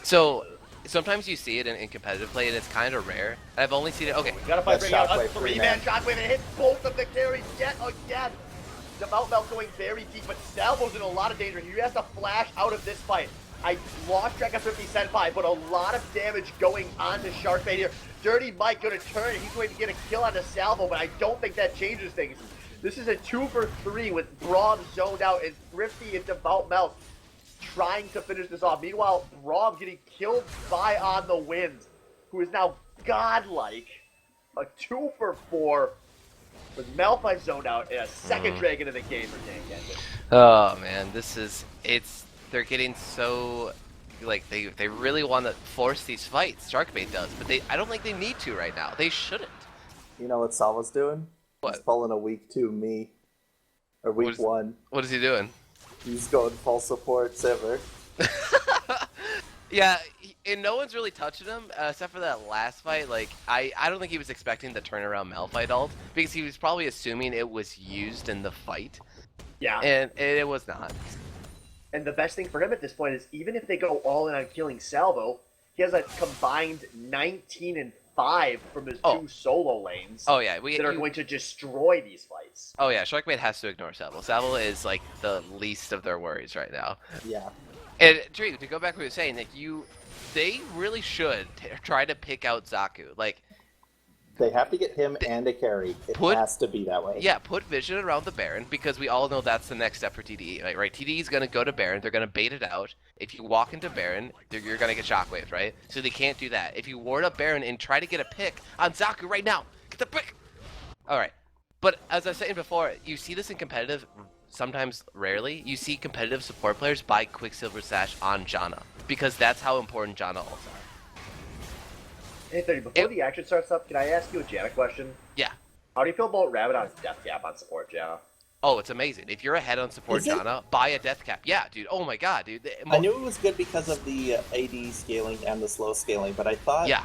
So sometimes you see it in competitive play, and it's kind of rare. I've only seen it. Okay, We gotta fight That's bring out a shockwave, 3-man shockwave and hit both of the carries yet again. Devout Melt going very deep, but Salvo's in a lot of danger. He has to flash out of this fight. I lost track of 50 Senpai, but a lot of damage going on to Sharkbait here. Dirty Mike going to turn, and he's going to get a kill on the Salvo, but I don't think that changes things. This is a 2 for 3 with Braum zoned out, and Thrifty and Devout Melt trying to finish this off. Meanwhile, Braum getting killed by On the Wind, who is now godlike. A 2 for 4 with Malphite zoned out and a second Dragon of the game for Dank Engine. oh man, they're getting so, like, they really want to force these fights. Sharkbait does, but I don't think they need to right now. They shouldn't. You know what Salva's doing? What? He's pulling a week 2 me. Or week 1. What is he doing? He's going full support Sivir. Yeah, and no one's really touching him, except for that last fight. Like, I don't think he was expecting the turnaround Malphite ult, because he was probably assuming it was used in the fight. Yeah. And it was not. And the best thing for him at this point is even if they go all in on killing Salvo, he has a combined 19 and 5 from his 2 solo lanes. Oh yeah, that are going to destroy these fights. Oh yeah, Sharkbait has to ignore Salvo. Salvo is like the least of their worries right now. Yeah. And Drew, to go back to what you were saying, like they really should try to pick out Zaku. Like, They have to get him and a carry. It has to be that way. Yeah, put vision around the Baron, because we all know that's the next step for TDE, right? TDE is going to go to Baron, they're going to bait it out. If you walk into Baron, you're going to get shockwaved, right? So they can't do that. If you ward up Baron and try to get a pick on Zaku right now, get the pick! Alright, but as I was saying before, you see this in competitive, sometimes rarely, you see competitive support players buy Quicksilver Sash on Janna, because that's how important Janna ults are. Hey, 30, before the action starts up, can I ask you a Janna question? Yeah. How do you feel about Rabadon's death gap on support, Janna? Oh, it's amazing. If you're ahead on support Janna, buy a death cap. Yeah, dude. Oh my god, dude. I knew it was good because of the AD scaling and the slow scaling, but I thought... Yeah.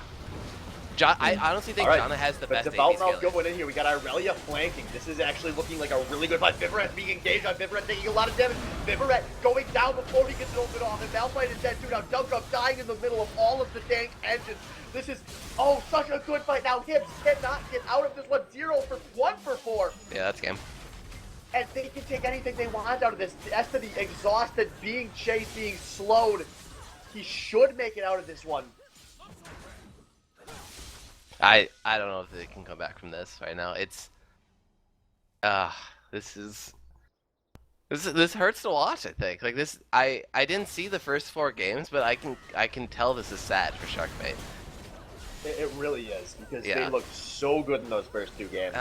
I honestly think Janna has the best AD scaling. Going in here. We got Irelia flanking. This is actually looking like a really good fight. Vivaret being engaged on Vivaret, taking a lot of damage. Vivaret going down before he gets it open off. And Malphite is dead too. Now Dunk dying in the middle of all of the Dank engines. This is, such a good fight. Now Hibbs cannot get out of this one. 1 for 4. Yeah, that's game. And they can take anything they want out of this. As to the exhausted, being chased, being slowed, he should make it out of this one. I don't know if they can come back from this right now. It's this hurts to watch, I think. Like this I didn't see the first 4 games, but I can tell this is sad for Sharkbait. It really is, because they looked so good in those first 2 games.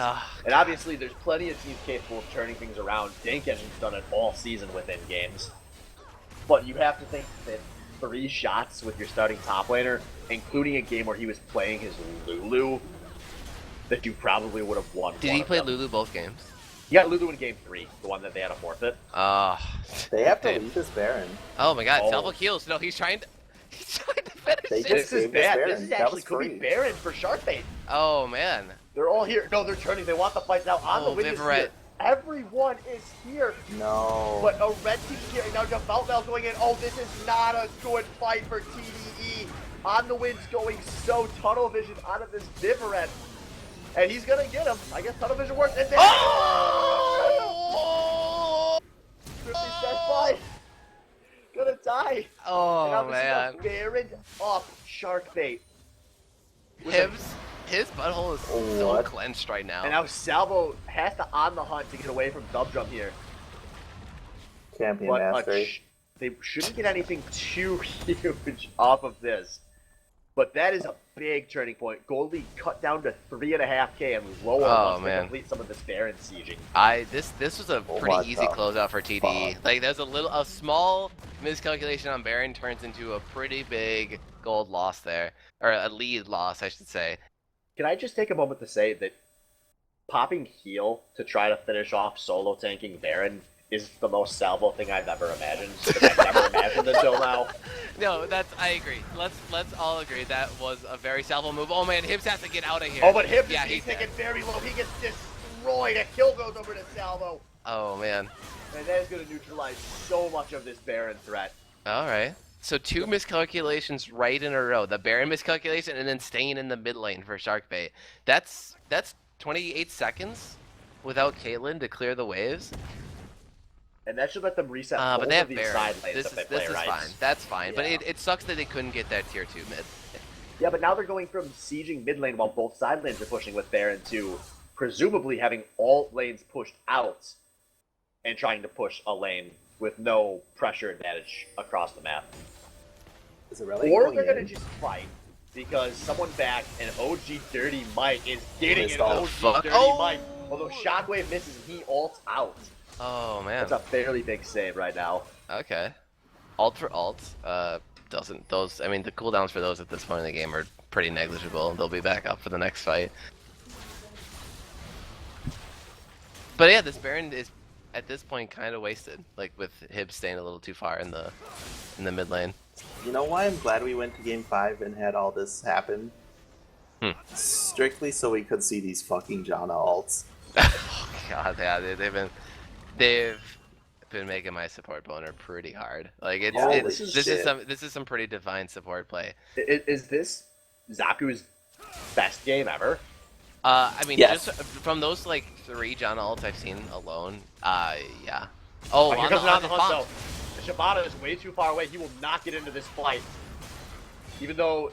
And obviously there's plenty of teams capable of turning things around. Dank Engine's done it all season within games. But you have to think that 3 shots with your starting top laner, including a game where he was playing his Lulu, that you probably would have won. Did he play Lulu both games? He got Lulu in game 3, the one that they had a forfeit. They have to leave this Baron. Oh my god, Salvo kills. No, he's trying to finish it. This is bad. This is actually could be Baron for Sharkbait. Oh man. They're all here. No, they're turning. They want the fight now. On the witness here. Everyone is here. No. But a red team here. Now Devout Mel's going in. Oh, this is not a good fight for TDE. On the Wind's going so tunnel vision out of this Vivaret. And he's going to get him. I guess tunnel vision works. And then... Oh! 50 Senpai. Gonna die. Oh, man. Baron up Sharkbait. His butthole is so clenched right now. And now Salvo has to on the hunt to get away from Dub Drum here. Champion mastery. they shouldn't get anything too huge off of this. But that is a big turning point. Gold League cut down to 3.5K and lower once they complete some of this Baron sieging. This was a pretty easy closeout for TDE. Like there's a small miscalculation on Baron turns into a pretty big gold loss there, or a lead loss, I should say. Can I just take a moment to say that popping heal to try to finish off solo tanking Baron is the most salvo thing I've ever imagined. That I've never imagined until now. No, I agree. Let's all agree that was a very salvo move. Oh man, Hibbs has to get out of here. Oh, but Hibbs, he's taking very low. He gets destroyed. A kill goes over to salvo. Oh man. And that is going to neutralize so much of this Baron threat. All right. So 2 miscalculations right in a row. The Baron miscalculation and then staying in the mid lane for Sharkbait. That's 28 seconds without Caitlyn to clear the waves. And that should let them reset both but they have of these Baron. side lanes This if they play is right. fine. That's fine. Yeah. But it sucks that they couldn't get that tier 2 mid. Yeah, but now they're going from sieging mid lane while both side lanes are pushing with Baron to presumably having all lanes pushed out and trying to push a lane with no pressure advantage across the map. Is it really? Or they're going to just fight because someone back and OG Dirty Mike is getting an OG Dirty Mike. Although Shockwave misses and he ults out. Oh man. That's a fairly big save right now. Okay. Alt for alt. Doesn't those? I mean, the cooldowns for those at this point in the game are pretty negligible. They'll be back up for the next fight. But yeah, this Baron is at this point kind of wasted. Like with Hibbs staying a little too far in the mid lane. You know why I'm glad we went to Game 5 and had all this happen? Strictly so we could see these fucking Janna ults. Oh god, yeah, they've been making my support boner pretty hard. Like this is some pretty divine support play. Is this Zaku's best game ever? I mean, yes. just from those like 3 Janna ults I've seen alone, yeah. Oh, here comes on the hunt though. The Shibata is way too far away. He will not get into this fight. Even though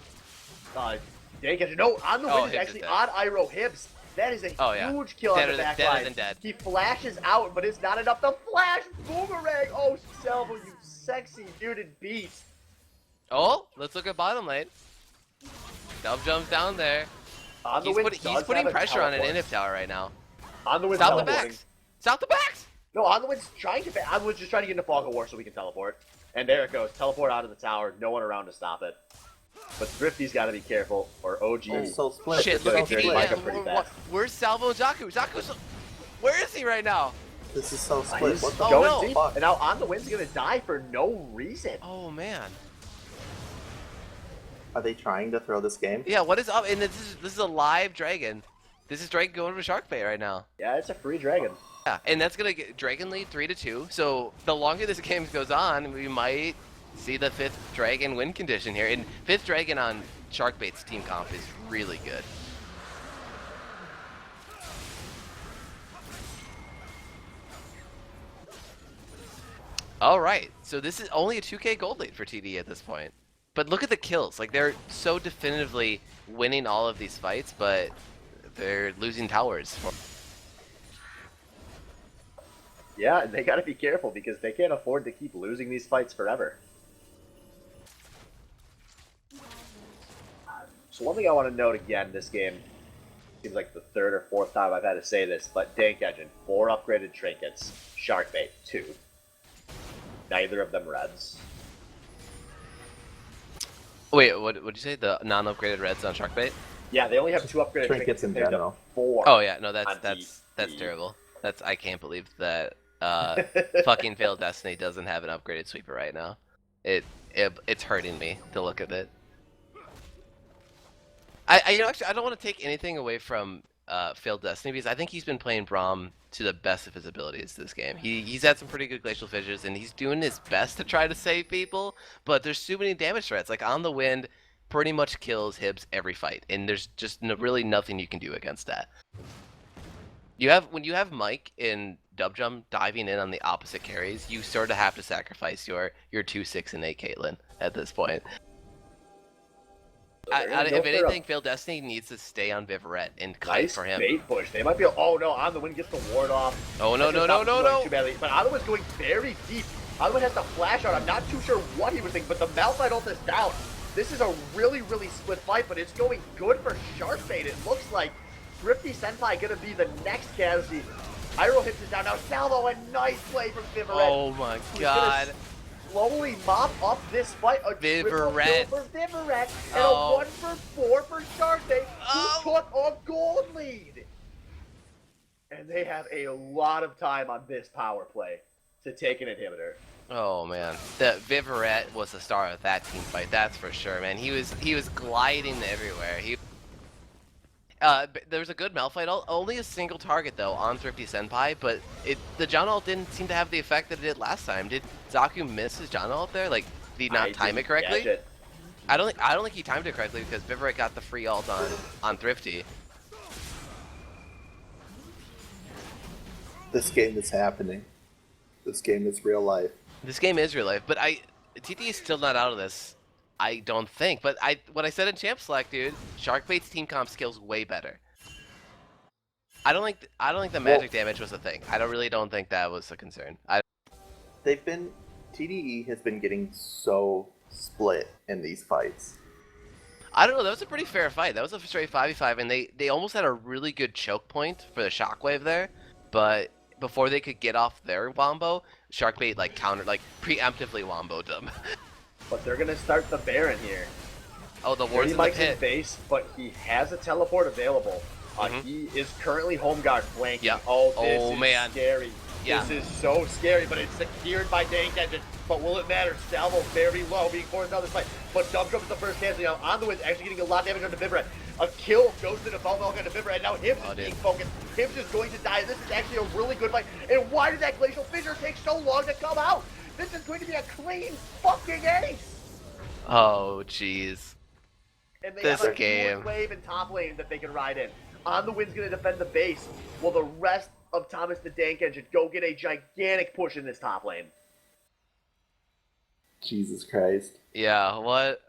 Dank, no, on the win is actually on Iroh Hibbs. That is a huge kill on the back line. He flashes out, but it's not enough to flash boomerang. Oh, Salvo, you sexy bearded beast. Oh, let's look at bottom lane. Dub jumps down there. He's putting pressure on an inhib tower right now. On the win, South the backs. South the backs. No, on the win's trying to. On the win's just trying to get into Fog of War so we can teleport. And there it goes. Teleport out of the tower. No one around to stop it. But Thrifty's got to be careful, or OG. Oh, so split. Shit, look at TDE. Where's Salvo and Zaku? Where is he right now? This is so split. What the going deep. fuck? And now On the Wind's gonna die for no reason. Oh man. Are they trying to throw this game? Yeah, what is up? And this is a live dragon. This is Dragon going to Sharkbait right now. Yeah, it's a free dragon. Yeah, and that's gonna get Dragon lead 3-2. So the longer this game goes on, we might see the 5th Dragon win condition here. And 5th Dragon on Sharkbait's team comp is really good. All right, so this is only a 2K gold lead for TDE at this point. But look at the kills. Like, they're so definitively winning all of these fights, but they're losing towers. Yeah, and they got to be careful because they can't afford to keep losing these fights forever. So one thing I want to note again, this game seems like the 3rd or 4th time I've had to say this, but Dank Engine, 4 upgraded trinkets, Sharkbait, 2. Neither of them reds. Wait, what would you say? The non-upgraded reds on Sharkbait? Yeah, they only have 2 upgraded Trinkets in general. 4. Oh yeah, no, that's terrible. I can't believe that fucking Failed Destiny doesn't have an upgraded sweeper right now. It's hurting me to look at it. Actually I don't want to take anything away from Failed Destiny because I think he's been playing Braum to the best of his abilities this game. He's had some pretty good glacial fissures and he's doing his best to try to save people, but there's too many damage threats. Like On the Wind pretty much kills Hibbs every fight, and there's just really nothing you can do against that. When you have Mike in Dub Jump diving in on the opposite carries, you sort of have to sacrifice your 2, 6, and 8 Caitlyn at this point. If anything, Failed Destiny needs to stay on Vivaret and kite for him. Bait push. They might be. Oh no! On the Wind gets the ward off. Oh no! Too badly, but On the Wind's going very deep. Otherwise has to flash out. I'm not too sure what he was thinking, but the Malphite ult is down. This is a really, really split fight, but it's going good for Sharkbait. It looks like Thrifty Senpai gonna be the next casualty. Iroh hits it down. Now Salvo, a nice play from Vivaret. Oh my god. Slowly mop up this fight. A Vivaret. triple kill for Vivaret and Oh. a 1-for-4 for Sharkbait, who took a gold lead. And they have a lot of time on this power play to take an inhibitor. Oh man, the Vivaret was the star of that team fight. That's for sure, man. He was gliding everywhere. There was a good Malphite ult, only a single target though on Thrifty Senpai, but the John ult didn't seem to have the effect that it did last time. Did Zaku miss his John ult there? Like, did he not time it correctly? Catch it. I don't think he timed it correctly because Vivaret got the free ult on Thrifty. This game is happening. This game is real life. This game is real life, but TDE is still not out of this. I don't think, but what I said in Champ Select, dude, Sharkbait's team comp skills way better. I don't think the magic damage was a thing. I really don't think that was a concern. TDE has been getting so split in these fights. I don't know. That was a pretty fair fight. That was a straight 5v5, and they almost had a really good choke point for the shockwave there, but before they could get off their wombo, Sharkbait preemptively womboed them. But they're gonna start the Baron here. Oh, the ward's in the Mike's in pit. base, but he has a teleport available. He is currently home guard flanking. Yeah. Oh, this is man. scary. Yeah. This is so scary, but it's secured by Dank Engine. But will it matter? Salvo very low, being forced out of this fight. But Dub Drum is the first cancel. Now on the wind, actually getting a lot of damage onto Vivaret. A kill goes to the Belmelk onto Vivaret, and now Hibbs is being focused. Hibbs is going to die. This is actually a really good fight. And why did that Glacial Fissure take so long to come out? This is going to be a clean fucking ace! Oh, jeez. And they This have a game. huge wave in top lane that they can ride in. On the wind's going to defend the base, while the rest of Thomas the Dank Engine go get a gigantic push in this top lane. Jesus Christ. Yeah, what?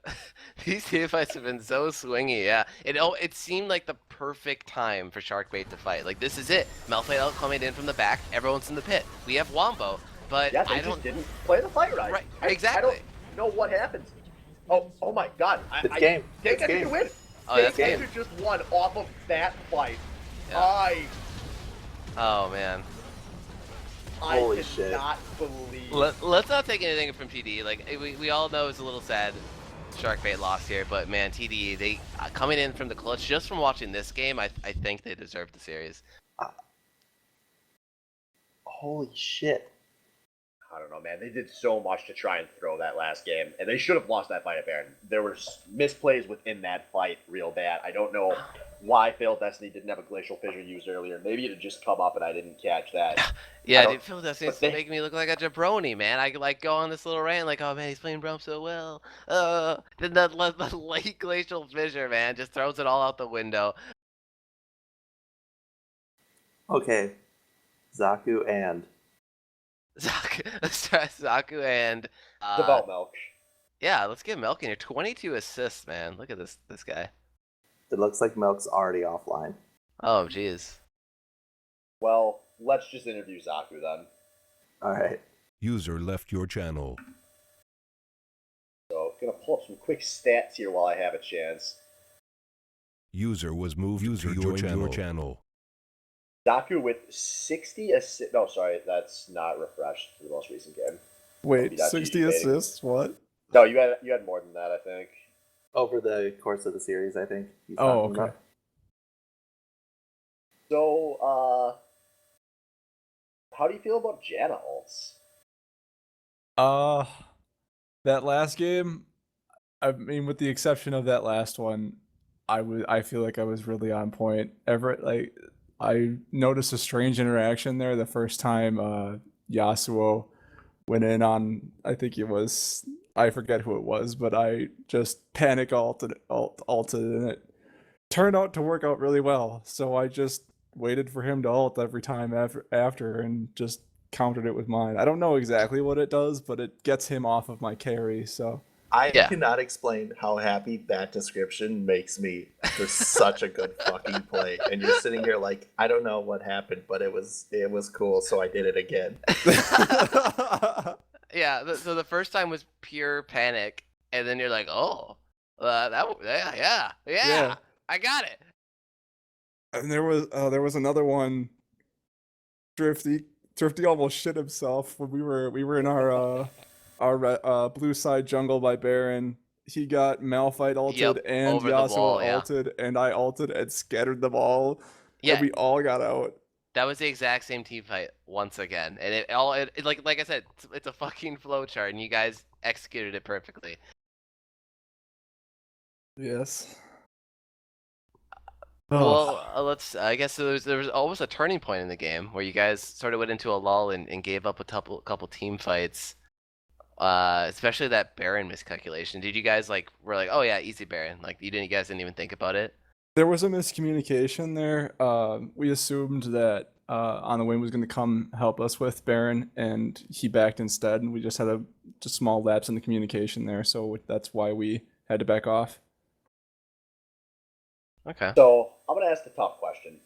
These team fights have been so swingy, yeah. It seemed like the perfect time for Sharkbait to fight. Like, this is it. Malphite ult coming in from the back, everyone's in the pit. We have Wombo, but Yeah, they just didn't play the fight right. Right, I exactly. don't know what happens. Oh my god. It's game. Dank It's Engine game. can win. Oh, Dank that's game. Engine just won off of that fight. Yeah. Oh, man. I Holy shit. cannot believe. Let's not take anything from TDE. Like, we all know it's a little sad Sharkbait lost here, but man, TDE, they coming in from the clutch, just from watching this game, I think they deserve the series. Holy shit. I don't know, man. They did so much to try and throw that last game, and they should have lost that fight at Baron. There were misplays within that fight real bad. I don't know why Failed Destiny didn't have a Glacial Fissure used earlier. Maybe it had just come up and I didn't catch that. Yeah, dude, Phil Destiny's they- making me look like a jabroni, man. I like go on this little rant, like, oh man, he's playing Braum so well. Then the late Glacial Fissure, man, just throws it all out the window. Okay. Zaku and Zaku and Devout Milk. yeah, let's get Milk in here. 22 assists, man. Look at this guy. it looks like Milk's already offline. Oh, jeez. Well, let's just interview Zaku then. Alright. User left your channel. So, gonna pull up some quick stats here while I have a chance. User was moved to your channel. Zaku with 60 assists. No, sorry, that's not refreshed for the most recent game. Wait, Maybe that's 60 cheating. assists? What? No, you had more than that, I think. Over the course of the series, I think. he's Oh, talking okay. about. So, how do you feel about Janna ults? That last game, I mean, with the exception of that last one, I feel like I was really on point. I noticed a strange interaction there the first time Yasuo went in on, I forget who it was, but I just panic alted and it turned out to work out really well. So I just waited for him to ult every time after and just countered it with mine. I don't know exactly what it does, but it gets him off of my carry, so I Yeah. cannot explain how happy that description makes me for such a good fucking play. And you're sitting here like, I don't know what happened, but it was cool, so I did it again. Yeah, so the first time was pure panic, and then you're like, oh, yeah, I got it. And there was another one. Thrifty almost shit himself when we were in our blue side jungle by Baron. He got Malphite ulted Yep, and over the Yasuo wall, yeah. ulted, and I ulted and scattered them all. Yeah, And we all got out. that was the exact same team fight once again, and like I said, it's a fucking flowchart, and you guys executed it perfectly. Yes. Well, I guess there was almost a turning point in the game where you guys sort of went into a lull and gave up a couple team fights. Especially that Baron miscalculation. Did you guys were like, oh yeah, easy Baron? Like you guys didn't even think about it? There was a miscommunication there. We assumed that On the Wing was going to come help us with Baron, and he backed instead, and we just had a small lapse in the communication there, so that's why we had to back off. Okay. So I'm gonna ask the tough question.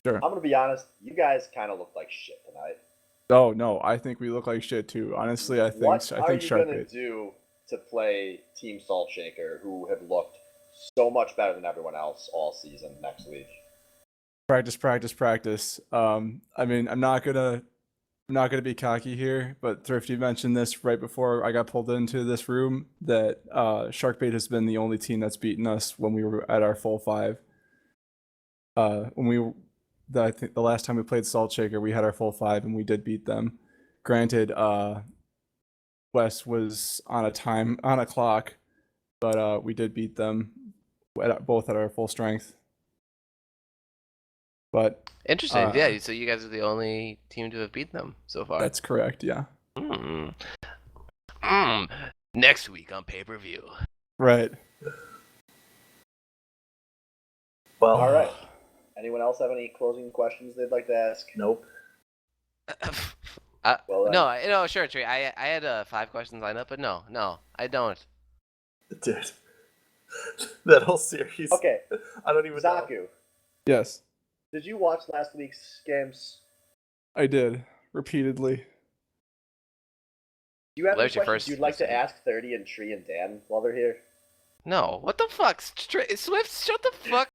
Sure. I'm gonna be honest. You guys kind of look like shit tonight. Oh no, I think we look like shit too. Honestly, I think What are you gonna Sharkbait. do to play Team Salt Shaker, who have looked so much better than everyone else all season next week? Practice. I mean, I'm not gonna be cocky here, but Thrifty mentioned this right before I got pulled into this room that Sharkbait has been the only team that's beaten us when we were at our full 5. I think the last time we played Salt Shaker, we had our full 5 and we did beat them. Granted, Wes was on a clock, but we did beat them both at our full strength. But interesting. Yeah, so you guys are the only team to have beaten them so far. That's correct. Yeah. Next week on pay-per-view. Right. Well, All right. Anyone else have any closing questions they'd like to ask? Nope. Well, no, sure, Trey. I had 5 questions lined up, but no, I don't. Dude. That whole series. Okay. I don't even know. Zaku, Yes, did you watch last week's games? I did repeatedly. Do you have any There's your questions first you'd like to mistake. ask 30 and Tree and Dan while they're here? No, what the fuck? Swift, shut the fuck